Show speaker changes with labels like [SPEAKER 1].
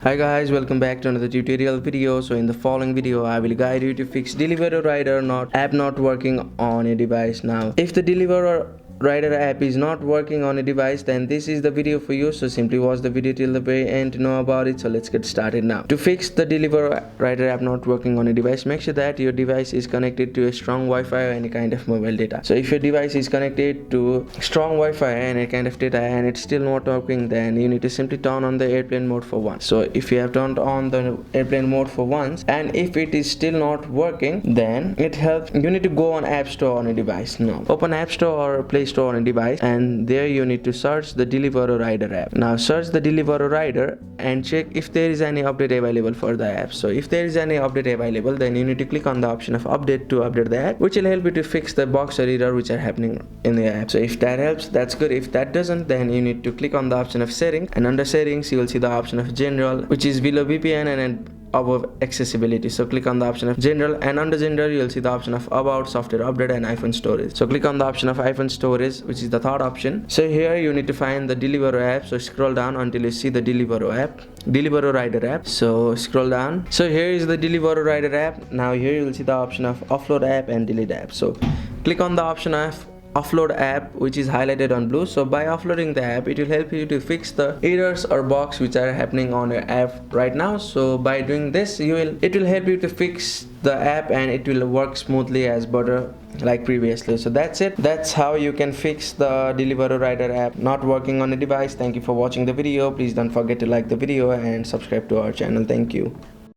[SPEAKER 1] Hi guys, welcome back to another tutorial video. So in the following video I will guide you to fix Deliveroo Rider app not working on a device. Now if the Deliveroo Rider app is not working on a device, then this is the video for you. So simply watch the video till the very end to know about it. So let's get started now. To fix the Deliveroo Rider app not working on a device, make sure that your device is connected to a strong Wi-Fi or any kind of mobile data. So if your device is connected to strong Wi-Fi and any kind of data and it's still not working, then you need to simply turn on the airplane mode for once. So if you have turned on the airplane mode for once and if it is still not working, then it helps you need to go on App Store on a device. Now open App Store or Play Store on a device, and there you need to search the Deliveroo Rider app. Now search the Deliveroo Rider and check if there is any update available for the app. So if there is any update available, then you need to click on the option of update to update the app, which will help you to fix the box or error which are happening in the app. So if that helps, that's good. If that doesn't, then you need to click on the option of settings, and under settings you will see the option of general, which is below VPN and above accessibility. So click on the option of general, and under general you'll see the option of about, software update, and iPhone storage. So click on the option of iPhone storage, which is the third option. So here you need to find the Deliveroo app. So scroll down until you see the Deliveroo Rider app. So scroll down. So here is the Deliveroo Rider app. Now here you will see the option of offload app and delete app. So click on the option of offload app, which is highlighted on blue. So by offloading the app, it will help you to fix the errors or bugs which are happening on your app right now. So by doing this, it will help you to fix the app and it will work smoothly as better like previously. So that's it. That's how you can fix the Deliveroo Rider app not working on a device. Thank you for watching the video. Please don't forget to like the video and subscribe to our channel. Thank you.